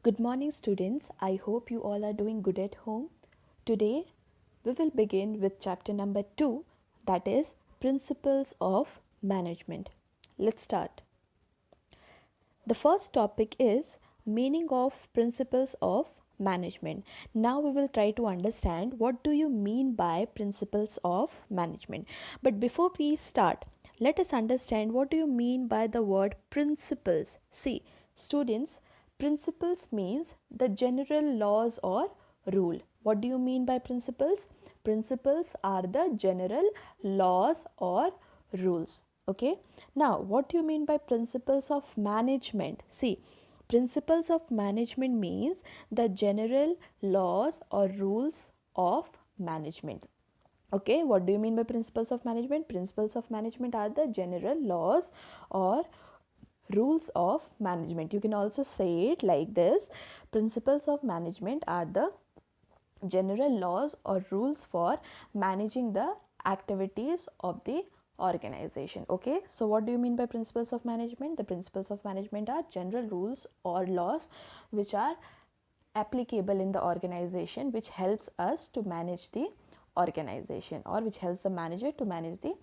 Good morning, students. I hope you all are doing good at home. Today, we will begin with chapter number 2, that is Principles of Management. Let's start. The first topic is meaning of principles of management. Now we will try to understand what do you mean by principles of management. But before we start, let us understand what do you mean by the word principles. See, students, principles means the general laws or rule. What do you mean by principles? Principles are the general laws or rules. Okay, now what do you mean by principles of management? See, principles of management means the general laws or rules of management. Okay, what do you mean by principles of management? Principles of management are the general laws or rules of management. You can also say it like this: principles of management are the general laws or rules for managing the activities of the organization. Okay, so what do you mean by principles of management? The principles of management are general rules or laws which are applicable in the organization, which helps us to manage the organization, or which helps the manager to manage the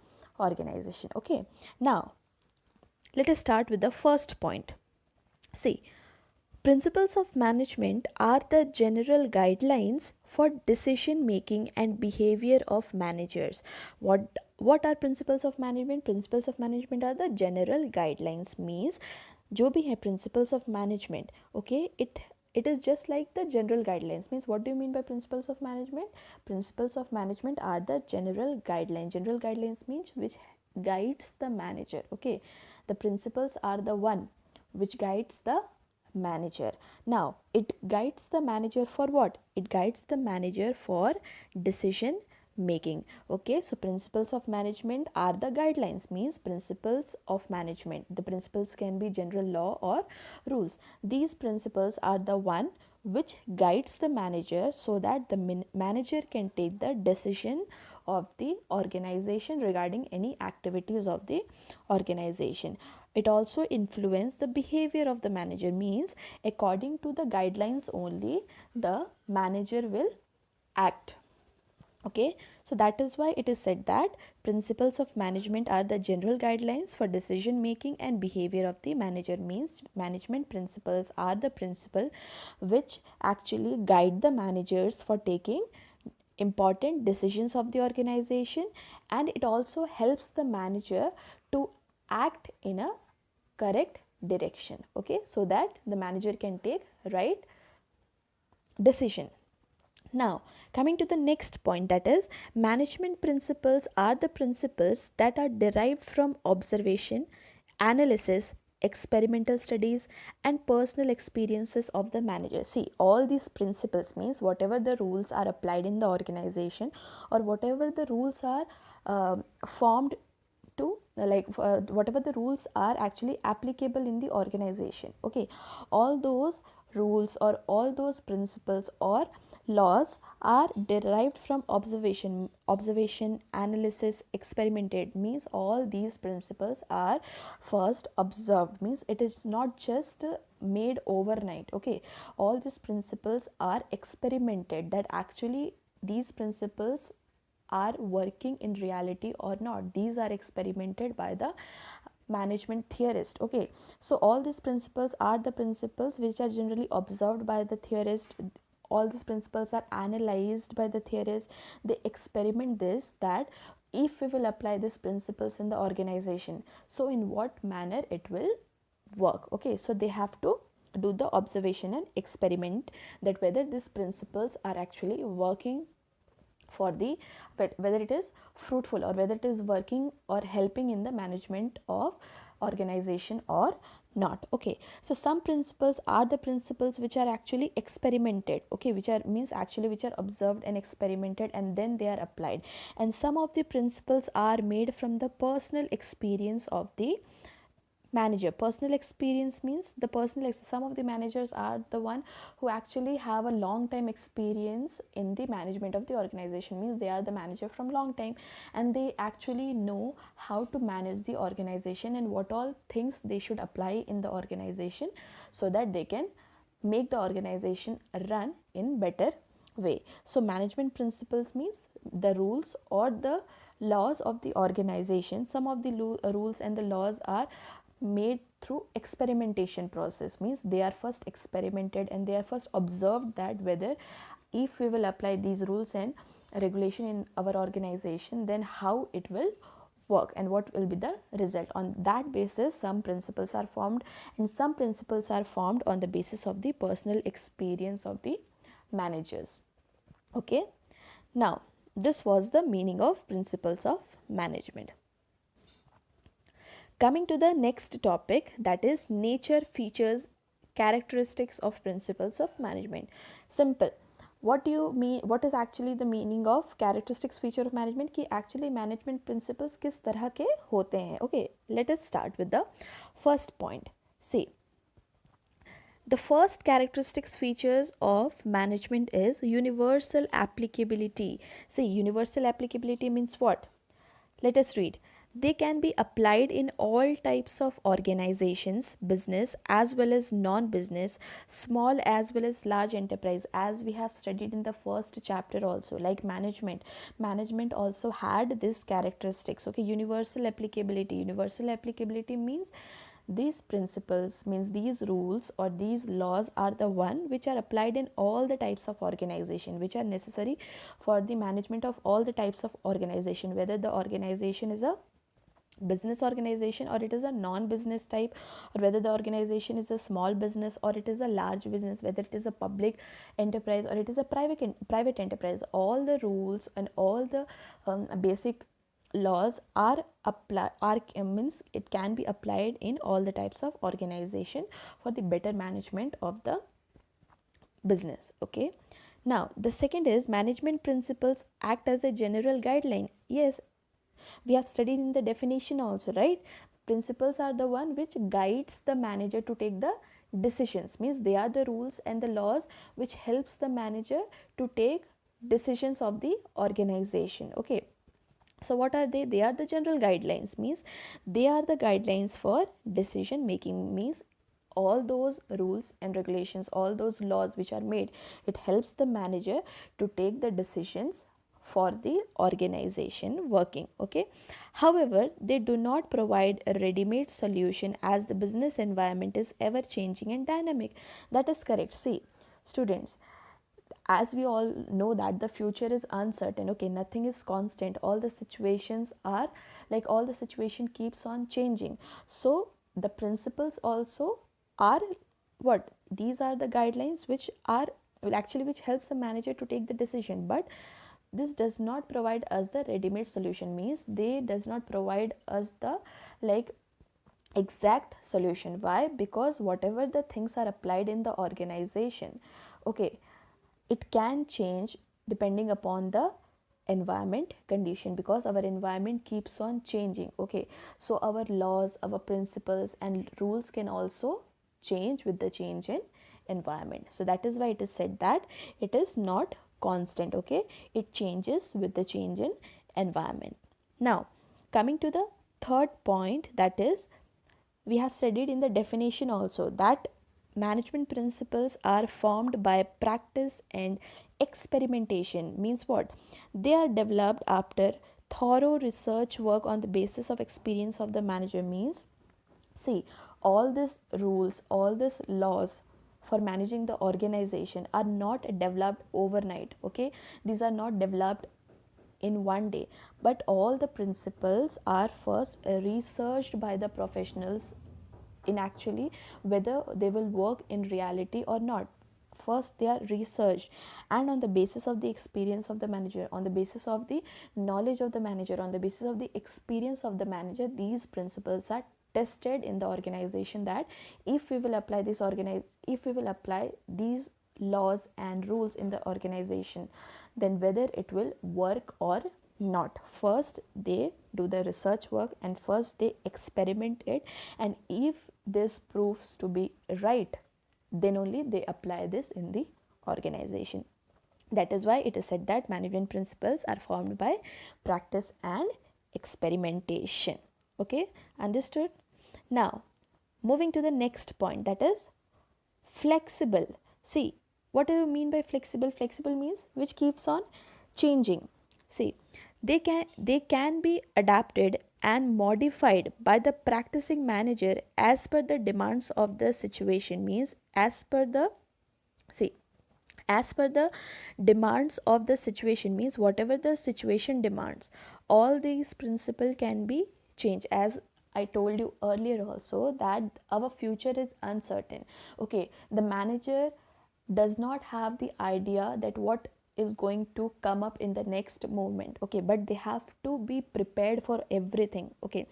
organization. Okay, now let us start with the first point. See, principles of management are the general guidelines for decision making and behavior of managers. What are principles of management? Principles of management are the general guidelines, means जो भी है principles of management, okay, it is just like the general guidelines. Means what do you mean by principles of management? Principles of management are the general guidelines. General guidelines means which guides the manager. Okay, the principles are the one which guides the manager. Now it guides the manager for what? It guides the manager for decision making. Okay, so principles of management are the guidelines, means principles of management. The principles can be general law or rules. These principles are the one which guides the manager so that the manager can take the decision of the organization regarding any activities of the organization. It also influences the behavior of the manager, means according to the guidelines only the manager will act. Okay, so that is why it is said that principles of management are the general guidelines for decision making and behavior of the manager. Means management principles are the principle which actually guide the managers for taking important decisions of the organization, and it also helps the manager to act in a correct direction. Okay, so that the manager can take right decision. Now, coming to the next point, that is, management principles are the principles that are derived from observation, analysis, experimental studies, and personal experiences of the manager. See, all these principles means whatever the rules are applied in the organization, or whatever the rules are formed to whatever the rules are actually applicable in the organization. Okay, all those rules or all those principles or laws are derived from observation, analysis, experimented. Means all these principles are first observed, means it is not just made overnight. Okay, all these principles are experimented, that actually these principles are working in reality or not. These are experimented by the management theorist. Okay, so all these principles are the principles which are generally observed by the theorist. All these principles are analyzed by the theorists. They experiment this, that if we will apply these principles in the organization, so in what manner it will work. Okay, so they have to do the observation and experiment that whether these principles are actually working for the whether it is fruitful or whether it is working or helping in the management of organization or not. Okay, so some principles are the principles which are actually experimented. Okay, which are means actually which are observed and experimented and then they are applied, and some of the principles are made from the personal experience of the manager. Personal experience means the some of the managers are the one who actually have a long time experience in the management of the organization. Means they are the manager from long time, and they actually know how to manage the organization and what all things they should apply in the organization so that they can make the organization run in better way. So management principles means the rules or the laws of the organization. Some of the rules and the laws are made through experimentation process, means they are first experimented and they are first observed that whether if we will apply these rules and regulation in our organization, then how it will work and what will be the result. On that basis some principles are formed, and some principles are formed on the basis of the personal experience of the managers. Okay, now this was the meaning of principles of management. Coming to the next topic, that is nature, features, characteristics of principles of management. Simple. What do you mean? What is actually the meaning of characteristics, feature of management? कि actually management principles किस तरह के होते हैं? Okay, let us start with the first point. See, the first characteristics features of management is universal applicability. See, universal applicability means what? Let us read. They can be applied in all types of organizations, business as well as non-business, small as well as large enterprise, as we have studied in the first chapter also. Like management also had this characteristics. Okay, universal applicability. Universal applicability means these principles, means these rules or these laws are the one which are applied in all the types of organization, which are necessary for the management of all the types of organization, whether the organization is a business organization or it is a non-business type, or whether the organization is a small business or it is a large business, whether it is a public enterprise or it is a private enterprise. All the rules and all the basic laws are means it can be applied in all the types of organization for the better management of the business. Okay, now the second is management principles act as a general guideline. Yes, we have studied in the definition also, right? Principles are the one which guides the manager to take the decisions, means they are the rules and the laws which helps the manager to take decisions of the organization. Okay, so what are they? They are the general guidelines, means they are the guidelines for decision making, means all those rules and regulations, all those laws which are made, it helps the manager to take the decisions for the organization working. Okay, however they do not provide a ready-made solution as the business environment is ever changing and dynamic. That is correct. See students, as we all know that the future is uncertain. Okay, nothing is constant, all the situations are like, all the situation keeps on changing. So the principles also are what? These are the guidelines which are actually which helps the manager to take the decision, but this does not provide us the ready-made solution, means they does not provide us the like exact solution. Why? Because whatever the things are applied in the organization, okay, it can change depending upon the environment condition, because our environment keeps on changing. Okay, so our laws, our principles and rules can also change with the change in environment. So that is why it is said that it is not constant. Okay, it changes with the change in environment. Now coming to the third point, that is we have studied in the definition also that management principles are formed by practice and experimentation. Means what? They are developed after thorough research work on the basis of experience of the manager. Means see, all these rules, all these laws for managing the organization are not developed overnight. Okay, these are not developed in one day, but all the principles are first researched by the professionals in actually whether they will work in reality or not. First they are researched, and on the basis of the experience of the manager, on the basis of the knowledge of the manager, on the basis of the experience of the manager, these principles are tested in the organization, that if we will apply if we will apply these laws and rules in the organization, then whether it will work or not. First they do the research work and first they experiment it, and if this proves to be right, then only they apply this in the organization. That is why it is said that management principles are formed by practice and experimentation. Okay, understood? Now moving to the next point, that is Flexible. See, what do you mean by flexible? Flexible means which keeps on changing. See, they can be adapted and modified by the practicing manager as per the demands of the situation. Means see as per the demands of the situation, means whatever the situation demands, all these principle can be changed. As I told you earlier also, that our future is uncertain. Okay, the manager does not have the idea that what is going to come up in the next moment. Okay, but they have to be prepared for everything. Okay,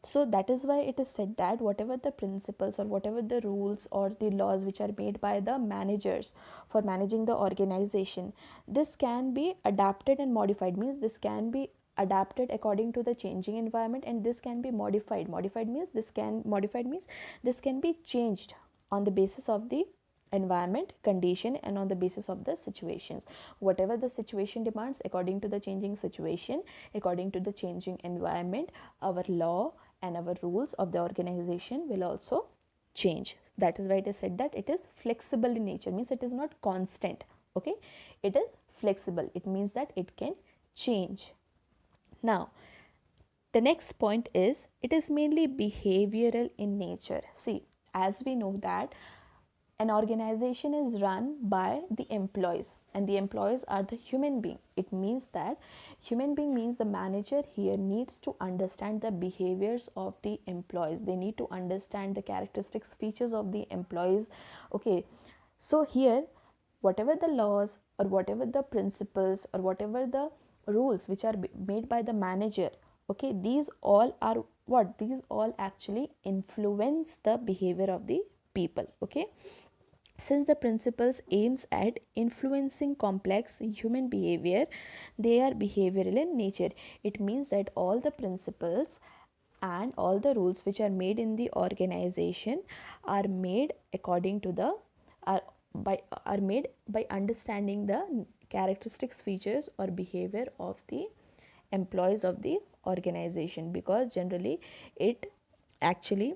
so that is why it is said that whatever the principles or whatever the rules or the laws which are made by the managers for managing the organization, this can be adapted and modified. Means this can be adapted according to the changing environment, and this can be modified means this can be changed on the basis of the environment condition and on the basis of the situations. Whatever the situation demands, according to the changing situation, according to the changing environment, our law and our rules of the organization will also change. That is why it is said that it is flexible in nature. Means it is not constant. Okay, it is flexible. It means that it can change. Now, the next point is it is mainly behavioral in nature. See, as we know that an organization is run by the employees, and the employees are the human being. It means that human being means the manager here needs to understand the behaviors of the employees. They need to understand the characteristics, features of the employees. Okay, so here whatever the laws or whatever the principles or whatever the rules which are made by the manager, okay, these all are what? These all actually influence the behavior of the people. Okay, since the principles aims at influencing complex human behavior, they are behavioral in nature. It means that all the principles and all the rules which are made in the organization are made according to the are made by understanding the characteristics, features or behavior of the employees of the organization, because generally it actually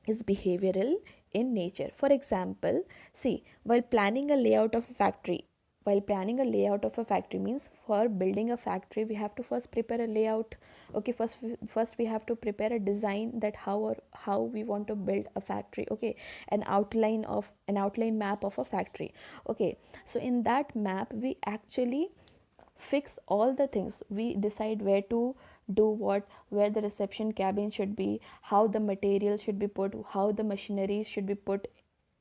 is behavioral in nature. For example, see, while planning a layout of a factory, means for building a factory we have to first prepare a layout. Okay, first we have to prepare a design that how we want to build a factory. Okay, an outline map of a factory. Okay, so in that map we actually fix all the things. We decide where to do what, where the reception cabin should be, how the materials should be put, how the machinery should be put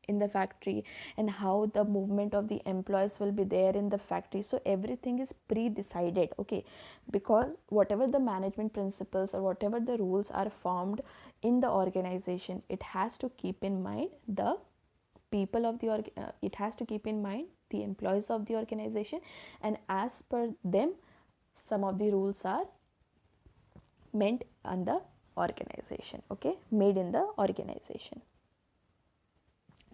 in the factory, and how the movement of the employees will be there in the factory. So everything is pre-decided. Okay, because whatever the management principles or whatever the rules are formed in the organization, it has to keep in mind the people of the it has to keep in mind the employees of the organization, and as per them some of the rules are meant on the organization. Okay, made in the organization.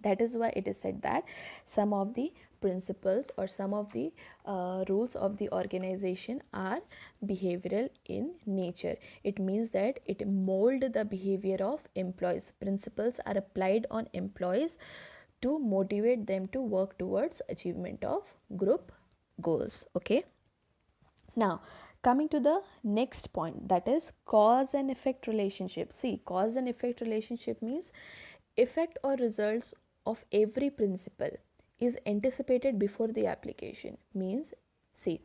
That is why it is said that some of the principles or some of the rules of the organization are behavioral in nature. It means that it mold the behavior of employees. Principles are applied on employees to motivate them to work towards achievement of group goals. Okay, now coming to the next point, that is cause and effect relationship. See, cause and effect relationship means effect or results of every principle is anticipated before the application. Means, see,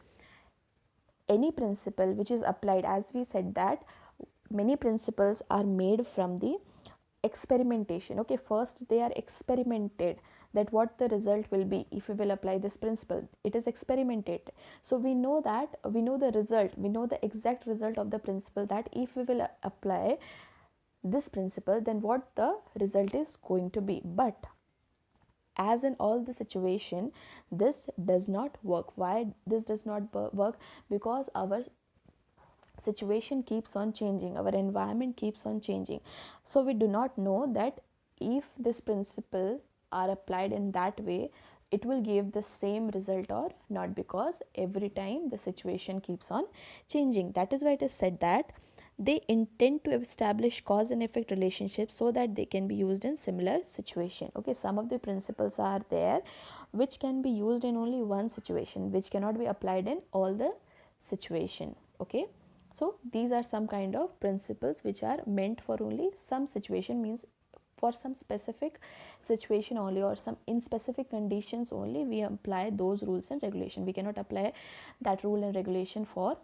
any principle which is applied, as we said that many principles are made from the experimentation. Okay, first they are experimented, that what the result will be if we will apply this principle. It is experimented, so we know that we know the result, we know the exact result of the principle, that if we will apply this principle, then what the result is going to be. But as in all the situation, this does not work. Why this does not work? Because our situation keeps on changing, our environment keeps on changing, so we do not know that if this principle are applied in that way, it will give the same result or not, because every time the situation keeps on changing. That is why it is said that they intend to establish cause and effect relationships so that they can be used in similar situation. Okay, some of the principles are there which can be used in only one situation, which cannot be applied in all the situation. Okay, so these are some kind of principles which are meant for only some situation, means for some specific situation only, or some in specific conditions only we apply those rules and regulation. We cannot apply that rule and regulation for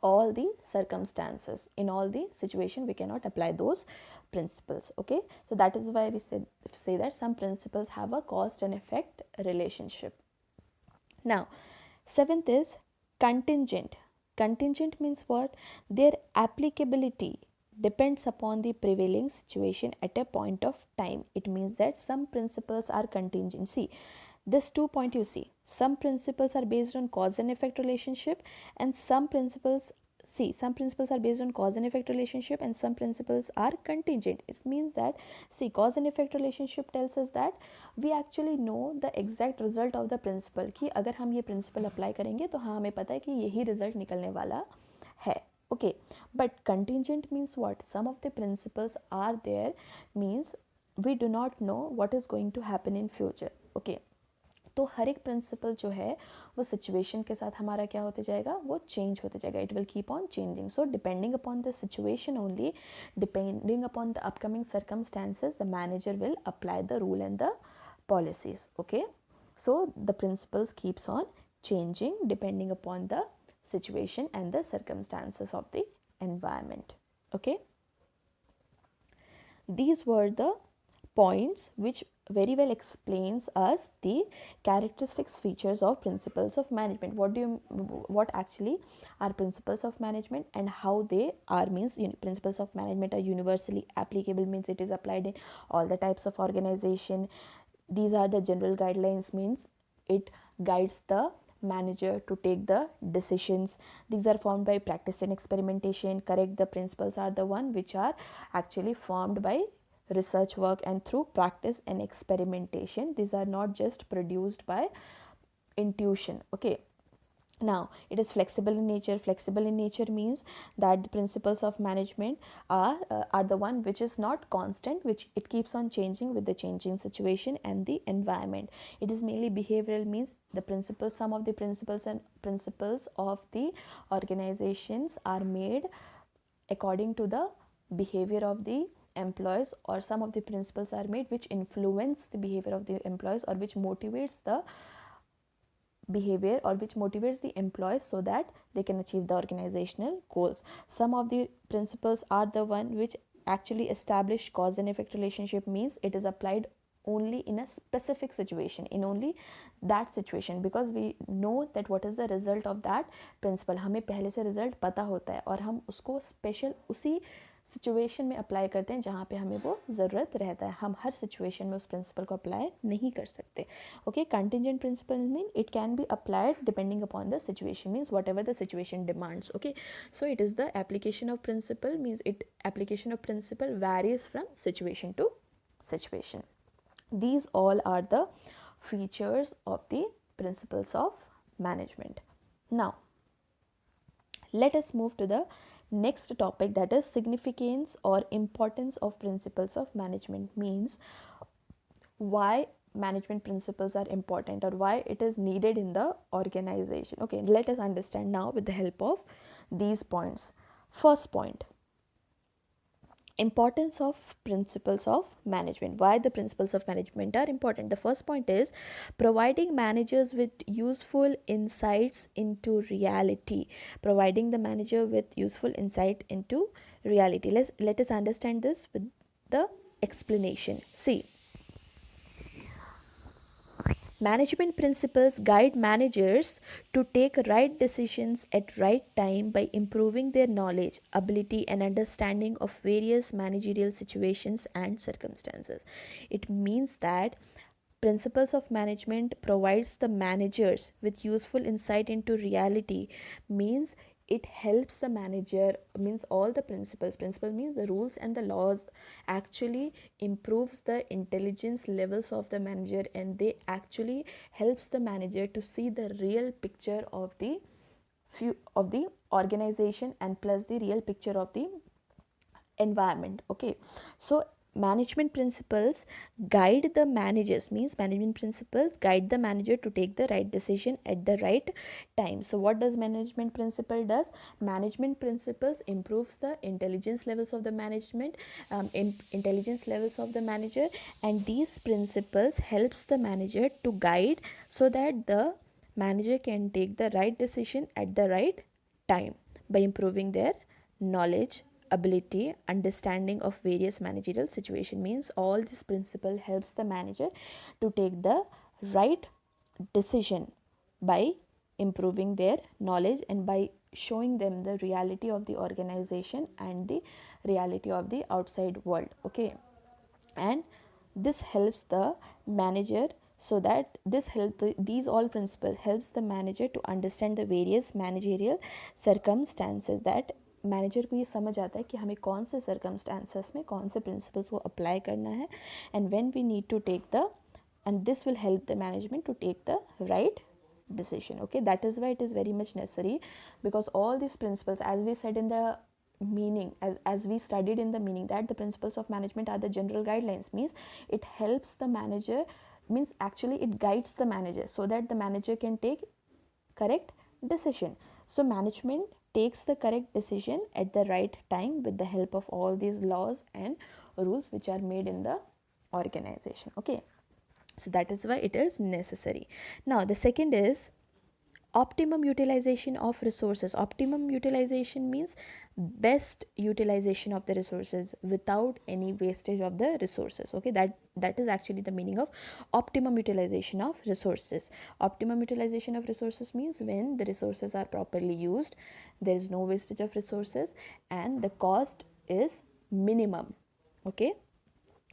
all the circumstances. In all the situation we cannot apply those principles. Okay, so that is why we say that some principles have a cause and effect relationship. Now, seventh is contingent. Contingent means what? Their applicability depends upon the prevailing situation at a point of time. It means that some principles are contingent. See, this 2 point you see, some principles are based on cause and effect relationship, and some principles are based on cause and effect relationship, and some principles are contingent. It means that, see, cause and effect relationship tells us that we actually know the exact result of the principle, कि अगर हम ये principle apply करेंगे तो हाँ हमें पता है कि यही result निकलने वाला है. Okay, but contingent means what? Some of the principles are there, means we do not know what is going to happen in future. Okay, तो हर एक प्रिंसिपल जो है वो सिचुएशन के साथ हमारा क्या होते जाएगा, वो चेंज होते जाएगा. It will keep on changing. So depending upon the situation only, depending upon the upcoming circumstances, the manager will apply the rule and the policies. Okay, so the principles keeps on changing depending upon the situation and the circumstances of the environment. Okay, these were the points which very well explains us the characteristics, features of principles of management. What actually are principles of management and how they are, means principles of management are universally applicable, means it is applied in all the types of organization. These are the general guidelines, means it guides the manager to take the decisions. These are formed by practice and experimentation. Correct, the principles are the one which are actually formed by research work and through practice and experimentation. These are not just produced by intuition. Okay, now it is flexible in nature. Flexible in nature means that the principles of management are the one which is not constant, which it keeps on changing with the changing situation and the environment. It is mainly behavioral, means the principles, some of the principles of the organizations are made according to the behavior of the employees, or some of the principles are made which influence the behavior of the employees, or which motivates the behavior, or which motivates the employees so that they can achieve the organizational goals. Some of the principles are the one which actually establish cause and effect relationship, means it is applied only in a specific situation, in only that situation, because we know that what is the result of that principle. हमें पहले से result पता होता है और हम उसको special उसी सिचुएशन में अप्लाई करते हैं जहाँ पे हमें वो ज़रूरत रहता है. हम हर सिचुएशन में उस प्रिंसिपल को अप्लाई नहीं कर सकते. Okay, contingent principle mean it can be applied depending upon the situation, means whatever the situation demands. Okay, so it is the application of principle, means it application of principle varies from situation to situation. These all are the features of the principles of management. Now, let us move to the next topic, that is significance or importance of principles of management, means why management principles are important or why it is needed in the organization. Okay, let us understand now with the help of these points. First point, importance of principles of management. Why the principles of management are important? The first point is providing managers with useful insights into reality. Providing the manager with useful insight into reality. Let us understand this with the explanation. See, management principles guide managers to take right decisions at right time by improving their knowledge, ability and understanding of various managerial situations and circumstances. It means that principles of management provides the managers with useful insight into reality, means it helps the manager, means all the principle means the rules and the laws actually improves the intelligence levels of the manager, and they actually helps the manager to see the real picture of the view of the organization and plus the real picture of the environment. Okay, so management principles guide the managers, means management principles guide the manager to take the right decision at the right time. So what does management principle does? Management principles improves the intelligence levels of the management, intelligence levels of the manager, and these principles helps the manager to guide so that the manager can take the right decision at the right time by improving their knowledge, ability, understanding of various managerial situation. Means all this principle helps the manager to take the right decision by improving their knowledge and by showing them the reality of the organization and the reality of the outside world. Okay, and this helps the manager, so that these all principles helps the manager to understand the various managerial circumstances, that manager को ये समझ आता है कि हमें कौन से circumstances में कौन से प्रिंसिपल्स को अप्लाई करना है, and when we need to take the, and this will help the management to take the right decision. Okay, that is why it is very much necessary, because all these principles, as we said in the meaning, as we studied in the meaning, that the principles of management are the general guidelines, means it helps the manager, means actually it guides the manager so that the manager can take correct decision. So management takes the correct decision at the right time with the help of all these laws and rules which are made in the organization. Okay, so that is why it is necessary. Now the second is optimum utilization of resources. Optimum utilization means best utilization of the resources without any wastage of the resources. Okay, that is actually the meaning of optimum utilization of resources. Optimum utilization of resources means when the resources are properly used, there is no wastage of resources and the cost is minimum. Okay,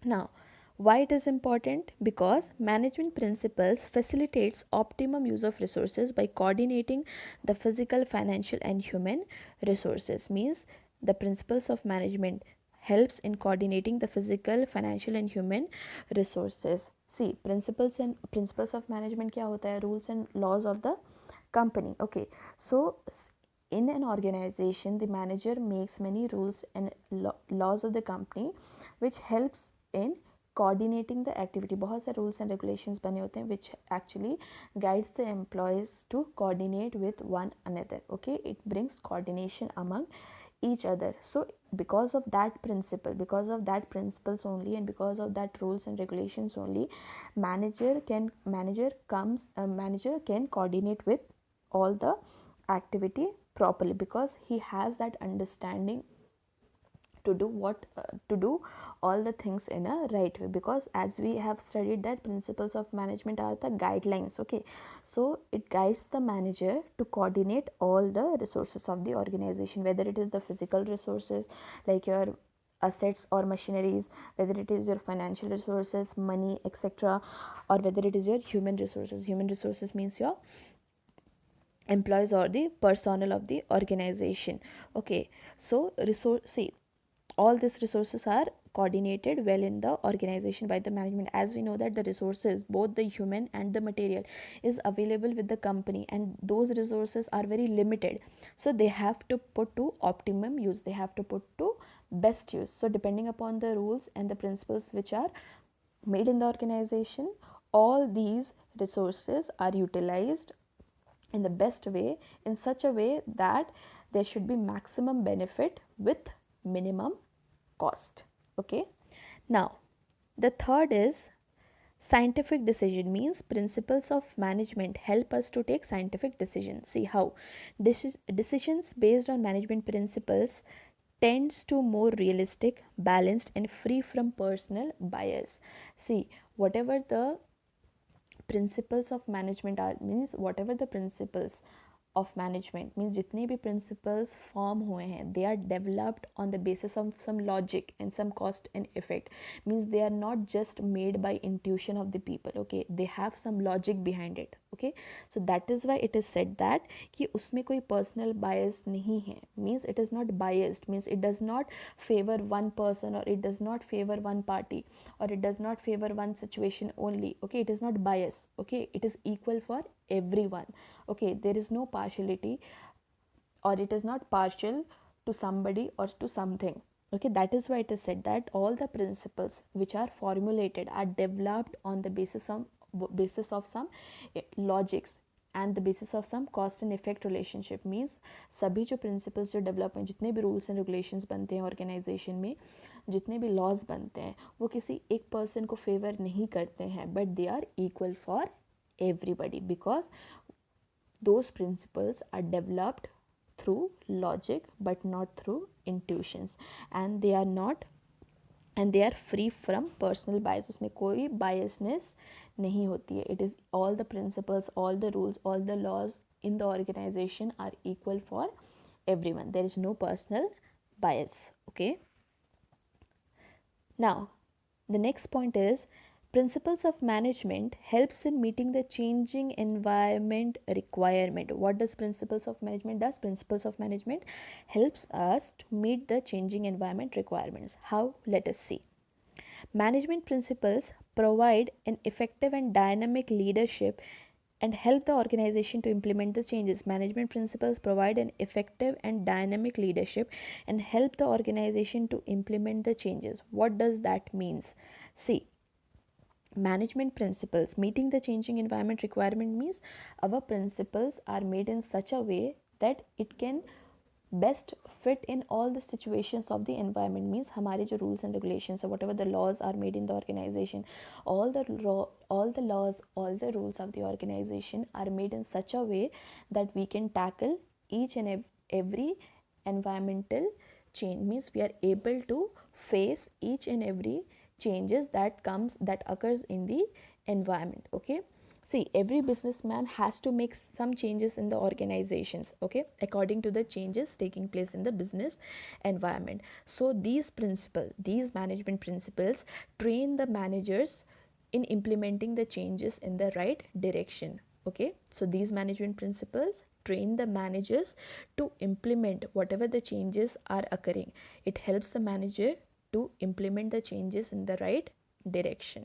now why it is important? Because management principles facilitates optimum use of resources by coordinating the physical, financial and human resources. Means the principles of management helps in coordinating the physical, financial and human resources. See, principles of management क्या होता है? Rules and laws of the company. Okay, so in an organization the manager makes many rules and laws of the company which helps in coordinating the activity. बहुत से rules and regulations बने होते हैं which actually guides the employees to coordinate with one another. Okay, it brings coordination among each other. So because of that principle, because of that principles only, and because of that rules and regulations only, manager can coordinate with all the activity properly, because he has that understanding to do all the things in a right way. Because as we have studied that principles of management are the guidelines. Okay, so it guides the manager to coordinate all the resources of the organization, whether it is the physical resources like your assets or machineries, whether it is your financial resources, money, etc., or whether it is your human resources. Human resources means your employees or the personnel of the organization. Okay, so all these resources are coordinated well in the organization by the management. As we know that the resources, both the human and the material, is available with the company, and those resources are very limited, so they have to put to optimum use, they have to put to best use. So depending upon the rules and the principles which are made in the organization, all these resources are utilized in the best way, in such a way that there should be maximum benefit with minimum cost. Okay, now the third is scientific decision. Means principles of management help us to take scientific decisions. See how decisions based on management principles tends to more realistic, balanced and free from personal bias. See, whatever the principles of management are, means whatever the principles of management, means जितने भी principles form हुए हैं, they are developed on the basis of some logic and some cause and effect. Means they are not just made by intuition of the people. Okay, they have some logic behind it. Okay, so that is why it is said that कि उसमें कोई personal bias नहीं है. Means it is not biased, means it does not favor one person, or it does not favor one party, or it does not favor one situation only. Okay, it is not biased. Okay, it is equal for everyone. Okay, there is no partiality or it is not partial to somebody or to something. Okay, that is why it is said that all the principles which are formulated are developed on the basis of some logics and the basis of some cost and effect relationship. Means सभी जो principles जो develop हैं, जितने भी rules and regulations बनते हैं organization में, जितने भी laws बनते हैं, वो किसी एक person को favor नहीं करते हैं, but they are equal for everybody, because those principles are developed through logic but not through intuitions, and they are free from personal bias. उसमें कोई biasness नहीं होती है. It is all the principles, all the rules, all the laws in the organization are equal for everyone. There is no personal bias. Okay. Now, the next point is principles of management helps in meeting the changing environment requirement. What does principles of management does? Principles of management helps us to meet the changing environment requirements. How? Let us see. Management principles provide an effective and dynamic leadership and help the organization to implement the changes. Management principles provide an effective and dynamic leadership and help the organization to implement the changes. What does that means? See, management principles meeting the changing environment requirement means our principles are made in such a way that it can best fit in all the situations of the environment. Means हमारे जो rules and regulations or whatever the laws are made in the organization, all the laws, all the rules of the organization are made in such a way that we can tackle each and every environmental change. Means we are able to face each and every changes that occurs in the environment. Okay, see, every businessman has to make some changes in the organizations, okay, according to the changes taking place in the business environment. So these management principles train the managers in implementing the changes in the right direction. Okay, so these management principles train the managers to implement whatever the changes are occurring. It helps the manager to implement the changes in the right direction.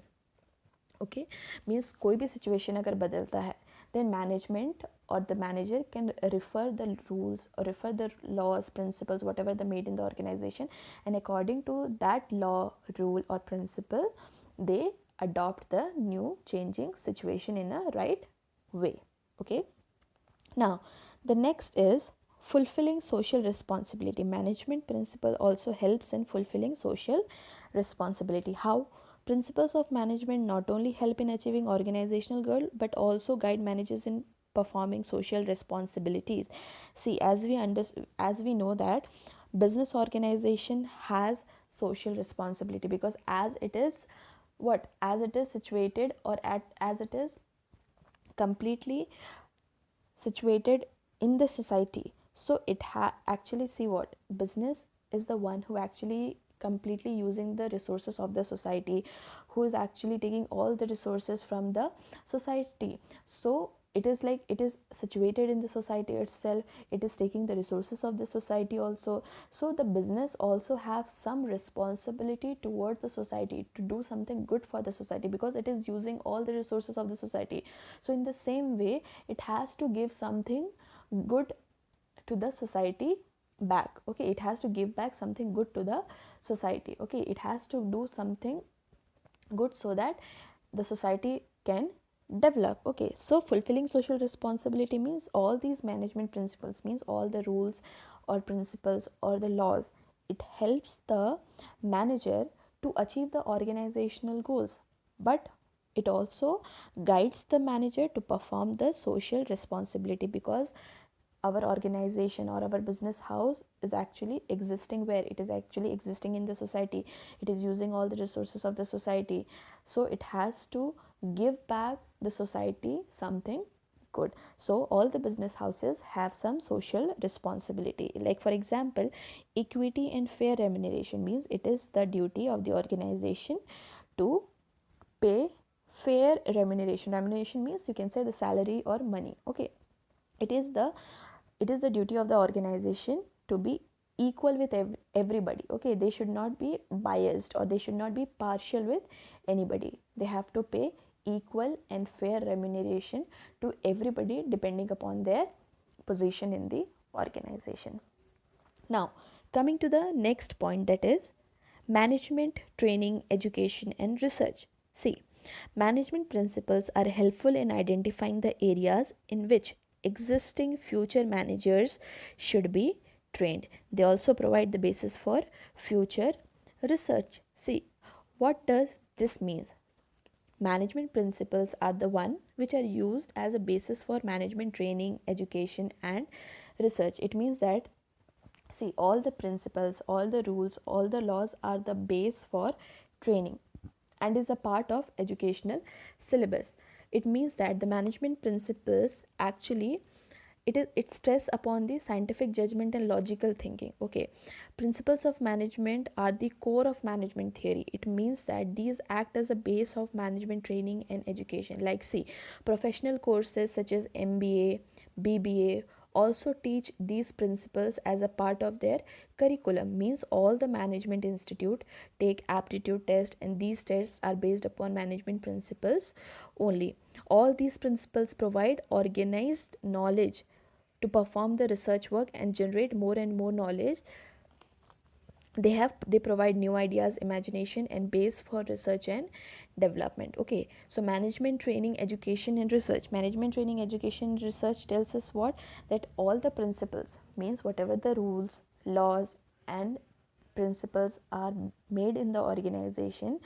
Okay, means कोई भी situation अगर बदलता है, then management or the manager can refer the rules or refer the laws, principles, whatever they made in the organization, and according to that law, rule or principle, they adopt the new changing situation in a right way. Okay, now the next is fulfilling social responsibility. Management principle also helps in fulfilling social responsibility. How? Principles of management not only help in achieving organizational goal but also guide managers in performing social responsibilities. See, as we know that business organization has social responsibility, because as it is situated, or as it is completely situated in the society, so it actually, see, what business is the one who actually completely using the resources of the society, who is actually taking all the resources from the society. So it is like it is situated in the society itself, it is taking the resources of the society also. So the business also have some responsibility towards the society to do something good for the society, because it is using all the resources of the society. So in the same way, it has to give something good to the society back. Okay, it has to give back something good to the society. Okay, it has to do something good so that the society can develop. Okay, so fulfilling social responsibility means all these management principles, means all the rules or principles or the laws, it helps the manager to achieve the organizational goals, but it also guides the manager to perform the social responsibility, because our organization or our business house is actually existing where it is actually existing in the society. It is using all the resources of the society, so it has to give back the society something good. So all the business houses have some social responsibility. Like for example, equity and fair remuneration means it is the duty of the organization to pay fair remuneration. Remuneration means you can say the salary or money. Okay, it is the duty of the organization to be equal with everybody. Okay, they should not be biased or they should not be partial with anybody. They have to pay equal and fair remuneration to everybody depending upon their position in the organization. Now, coming to the next point, that is management, training, education, and research. See, management principles are helpful in identifying the areas in which existing future managers should be trained. They also provide the basis for future research. See, what does this mean? Management principles are the one which are used as a basis for management training, education, and research. It means that, see, all the principles, all the rules, all the laws are the base for training and is a part of educational syllabus. It means that the management principles actually, it stress upon the scientific judgment and logical thinking. Okay, principles of management are the core of management theory. It means that these act as a base of management training and education. Like, see, professional courses such as MBA, BBA also teach these principles as a part of their curriculum. Means all the management institute take aptitude test, and these tests are based upon management principles only. All these principles provide organized knowledge to perform the research work and generate more and more knowledge. They provide new ideas, imagination, and base for research and development. Okay, so management training, education, and research. Management training, education, and research tells us what? That all the principles, means whatever the rules, laws, and principles are made in the organization,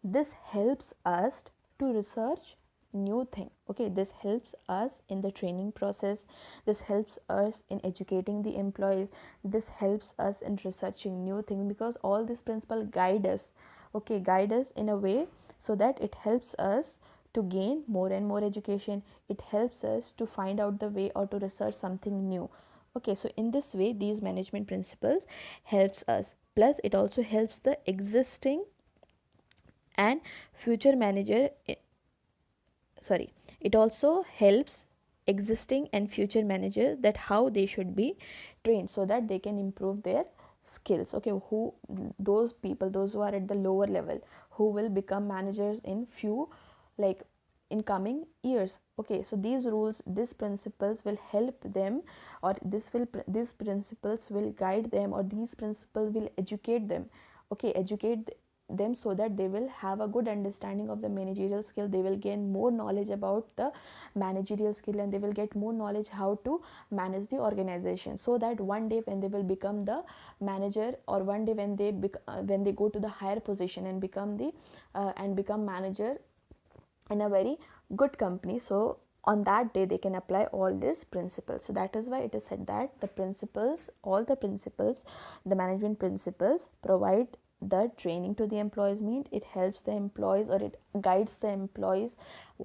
this helps us to research new thing. Okay, this helps us in the training process, this helps us in educating the employees, this helps us in researching new things, because all these principles guide us. Okay, guide us in a way so that it helps us to gain more and more education. It helps us to find out the way or to research something new. Okay, so in this way these management principles helps us. Plus it also helps the existing and future manager, sorry, it also helps existing and future managers that how they should be trained so that they can improve their skills. Okay, who, those people, those who are at the lower level, who will become managers in few, like, in coming years. Okay, so these rules, these principles will help them, or these principles will guide them, or these principles will educate them. Okay, educate them so that they will have a good understanding of the managerial skill. They will gain more knowledge about the managerial skill, and they will get more knowledge how to manage the organization, so that one day when they will become the manager, or one day when they go to the higher position and become manager in a very good company, so on that day they can apply all these principles. So that is why it is said that the principles, all the principles, the management principles provide the training to the employees. Mean it helps the employees, or it guides the employees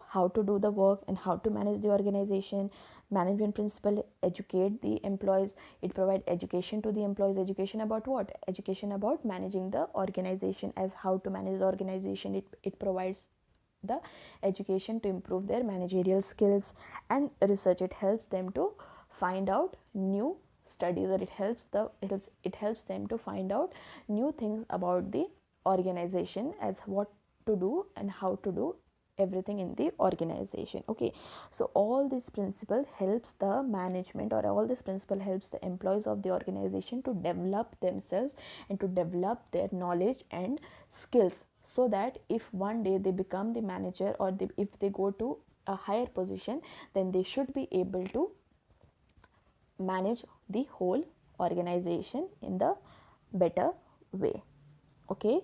how to do the work and how to manage the organization. Management principle educate the employees. It provide education to the employees. Education about what? Education about managing the organization, as how to manage the organization. It provides the education to improve their managerial skills. And research, it helps them to find out new studies, or it helps them to find out new things about the organization, as what to do and how to do everything in the organization. Okay, so all this principle helps the management, or all this principle helps the employees of the organization to develop themselves and to develop their knowledge and skills, so that if one day they become the manager, or if they go to a higher position, then they should be able to manage the whole organization in the better way. Okay,